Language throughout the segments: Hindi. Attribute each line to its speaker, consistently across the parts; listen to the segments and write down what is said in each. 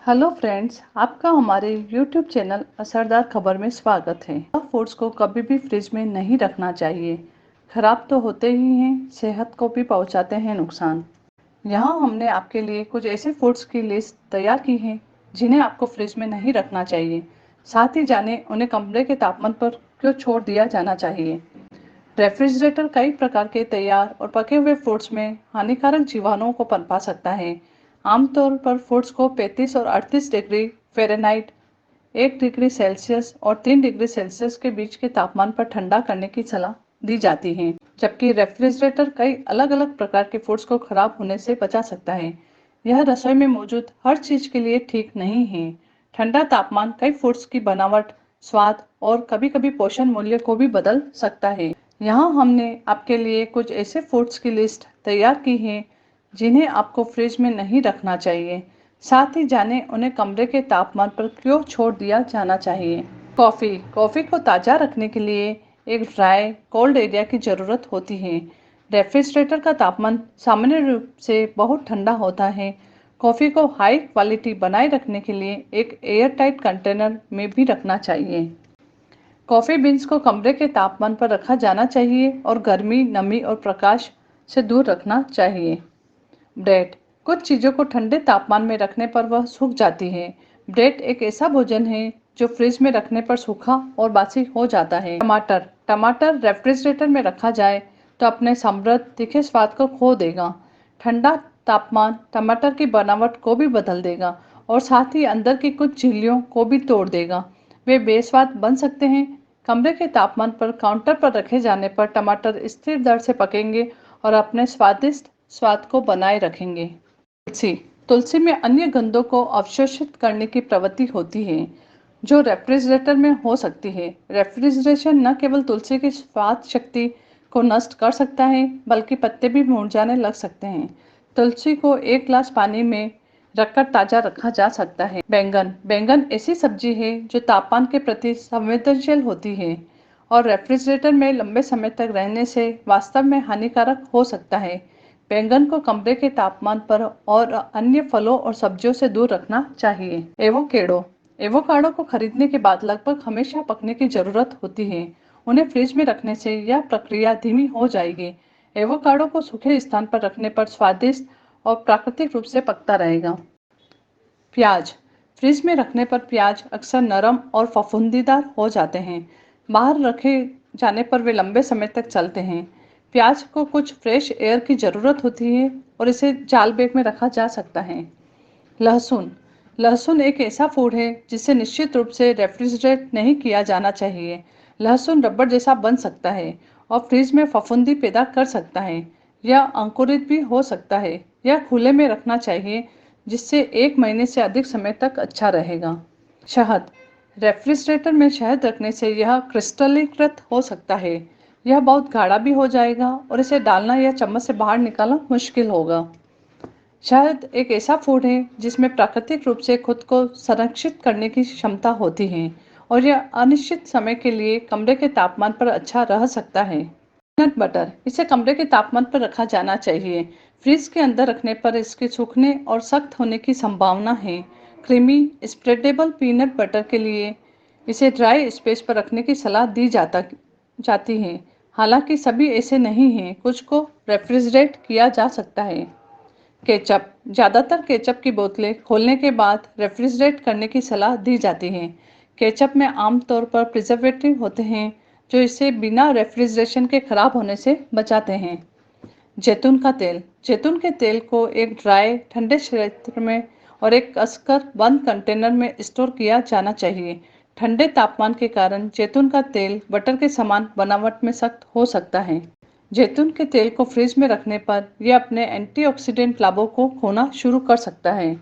Speaker 1: हेलो फ्रेंड्स, आपका हमारे यूट्यूब चैनल असरदार खबर में स्वागत है। फूड्स को कभी भी फ्रिज में नहीं रखना चाहिए। खराब तो होते ही हैं, सेहत को भी पहुंचाते हैं नुकसान। यहाँ हमने आपके लिए कुछ ऐसे फूड्स की लिस्ट तैयार की है जिन्हें आपको फ्रिज में नहीं रखना चाहिए। साथ ही जाने उन्हें कमरे के तापमान पर क्यों छोड़ दिया जाना चाहिए। रेफ्रिजरेटर कई प्रकार के तैयार और पके हुए फूड्स में हानिकारक जीवाणुओं को पनपा सकता है। आमतौर पर फूड्स को 35 और 38 डिग्री फ़ारेनहाइट, 1 डिग्री सेल्सियस और 3 डिग्री सेल्सियस के बीच के तापमान पर ठंडा करने की सलाह दी जाती है, जबकि रेफ्रिजरेटर कई अलग-अलग प्रकार के फूड्स को खराब होने से बचा सकता है। यह रसोई में मौजूद हर चीज के लिए ठीक नहीं है। ठंडा तापमान कई फूड्स की बनावट, स्वाद और कभी-कभी पोषण मूल्य को भी बदल सकता है। यहाँ हमने आपके लिए कुछ ऐसे फूड्स की लिस्ट तैयार की है जिन्हें आपको फ्रिज में नहीं रखना चाहिए। साथ ही जाने उन्हें कमरे के तापमान पर क्यों छोड़ दिया जाना चाहिए। कॉफ़ी को ताज़ा रखने के लिए एक ड्राई कोल्ड एरिया की ज़रूरत होती है। रेफ्रिजरेटर का तापमान सामान्य रूप से बहुत ठंडा होता है। कॉफ़ी को हाई क्वालिटी बनाए रखने के लिए एक एयर टाइट कंटेनर में भी रखना चाहिए। कॉफ़ी बीन्स को कमरे के तापमान पर रखा जाना चाहिए और गर्मी, नमी और प्रकाश से दूर रखना चाहिए। ब्रेड, कुछ चीज़ों को ठंडे तापमान में रखने पर वह सूख जाती है। ब्रेड एक ऐसा भोजन है जो फ्रिज में रखने पर सूखा और बासी हो जाता है। टमाटर रेफ्रिजरेटर में रखा जाए तो अपने समृद्ध तीखे स्वाद को खो देगा। ठंडा तापमान टमाटर की बनावट को भी बदल देगा और साथ ही अंदर की कुछ झिल्लियों को भी तोड़ देगा। वे बेस्वाद बन सकते हैं। कमरे के तापमान पर काउंटर पर रखे जाने पर टमाटर स्थिर दर से पकेंगे और अपने स्वादिष्ट स्वाद को बनाए रखेंगे। तुलसी में अन्य गंधों को अवशोषित करने की प्रवृत्ति होती है जो रेफ्रिजरेटर में हो सकती है। रेफ्रिजरेशन न केवल तुलसी की स्वाद शक्ति को नष्ट कर सकता है बल्कि पत्ते भी मुरझाने लग सकते हैं। तुलसी को 1 गिलास पानी में रखकर ताज़ा रखा जा सकता है। बैंगन ऐसी सब्जी है जो तापमान के प्रति संवेदनशील होती है और रेफ्रिजरेटर में लंबे समय तक रहने से वास्तव में हानिकारक हो सकता है। बैंगन को कमरे के तापमान पर और अन्य फलों और सब्जियों से दूर रखना चाहिए। एवोकाडो को खरीदने के बाद लगभग हमेशा पकने की जरूरत होती है। उन्हें फ्रिज में रखने से यह प्रक्रिया धीमी हो जाएगी। एवोकाडो को सूखे स्थान पर रखने पर स्वादिष्ट और प्राकृतिक रूप से पकता रहेगा। प्याज, फ्रिज में रखने पर प्याज अक्सर नरम और फफूंदीदार हो जाते हैं। बाहर रखे जाने पर वे लंबे समय तक चलते हैं। प्याज को कुछ फ्रेश एयर की ज़रूरत होती है और इसे जाल बैग में रखा जा सकता है। लहसुन एक ऐसा फूड है जिसे निश्चित रूप से रेफ्रिजरेट नहीं किया जाना चाहिए। लहसुन रबर जैसा बन सकता है और फ्रिज में फफूंदी पैदा कर सकता है। यह अंकुरित भी हो सकता है। यह खुले में रखना चाहिए जिससे 1 महीने से अधिक समय तक अच्छा रहेगा। शहद, रेफ्रिजरेटर में शहद रखने से यह क्रिस्टलीकृत हो सकता है। यह बहुत गाढ़ा भी हो जाएगा और इसे डालना या चम्मच से बाहर निकालना मुश्किल होगा। शहद एक ऐसा फूड है जिसमें प्राकृतिक रूप से खुद को संरक्षित करने की क्षमता होती है और यह अनिश्चित समय के लिए कमरे के तापमान पर अच्छा रह सकता है। पीनट बटर, इसे कमरे के तापमान पर रखा जाना चाहिए। फ्रिज के अंदर रखने पर इसके सूखने और सख्त होने की संभावना है। क्रीमी स्प्रेडेबल पीनट बटर के लिए इसे ड्राई स्पेस पर रखने की सलाह दी जाती है। हालांकि सभी ऐसे नहीं हैं, कुछ को रेफ्रिजरेट किया जा सकता है। केचप, ज़्यादातर केचप की बोतलें खोलने के बाद रेफ्रिजरेट करने की सलाह दी जाती है। केचप में आमतौर पर प्रिजर्वेटिव होते हैं जो इसे बिना रेफ्रिजरेशन के खराब होने से बचाते हैं। जैतून के तेल को एक ड्राई ठंडे क्षेत्र में और एक कसकर बंद कंटेनर में स्टोर किया जाना चाहिए। ठंडे तापमान के कारण जैतून का तेल बटर के समान बनावट में सख्त हो सकता है। जैतून के तेल को फ्रिज में रखने पर यह अपने एंटीऑक्सीडेंट लाभों को खोना शुरू कर सकता है।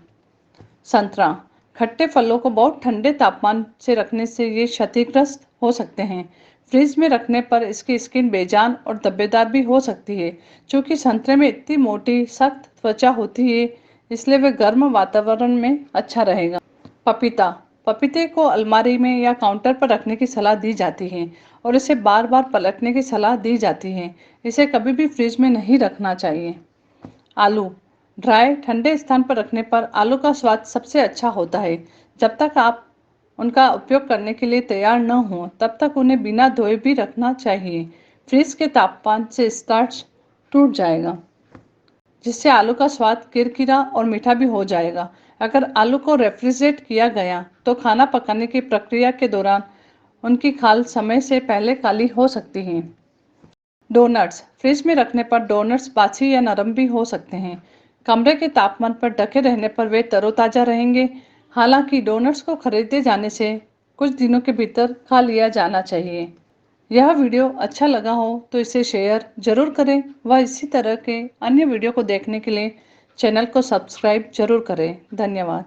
Speaker 1: संतरा, खट्टे फलों को बहुत ठंडे तापमान से रखने से ये क्षतिग्रस्त हो सकते हैं। फ्रिज में रखने पर इसकी स्किन बेजान और धब्बेदार भी हो सकती है। चूँकि संतरे में इतनी मोटी सख्त त्वचा होती है इसलिए वे गर्म वातावरण में अच्छा रहेगा। पपीते को अलमारी में या काउंटर पर रखने की सलाह दी जाती है और इसे बार बार पलटने की सलाह दी जाती है। इसे कभी भी फ्रिज में नहीं रखना चाहिए। ड्राई ठंडे स्थान पर रखने पर आलू का स्वाद सबसे अच्छा होता है। जब तक आप उनका उपयोग करने के लिए तैयार न हो तब तक उन्हें बिना धोए भी रखना चाहिए। फ्रिज के तापमान से स्टार्च टूट जाएगा, जिससे आलू का स्वाद किरकिरा और मीठा भी हो जाएगा। अगर आलू को रेफ्रिजरेट किया गया तो खाना पकाने की प्रक्रिया के दौरान उनकी खाल समय से पहले काली हो सकती है। डोनट्स फ्रिज में रखने पर डोनट्स बासी या नरम भी हो सकते हैं। कमरे के तापमान पर ढके रहने पर वे तरोताजा रहेंगे। हालांकि डोनट्स को खरीदे जाने से कुछ दिनों के भीतर खा लिया जाना चाहिए। यह वीडियो अच्छा लगा हो तो इसे शेयर जरूर करें व इसी तरह के अन्य वीडियो को देखने के लिए चैनल को सब्सक्राइब जरूर करें। धन्यवाद।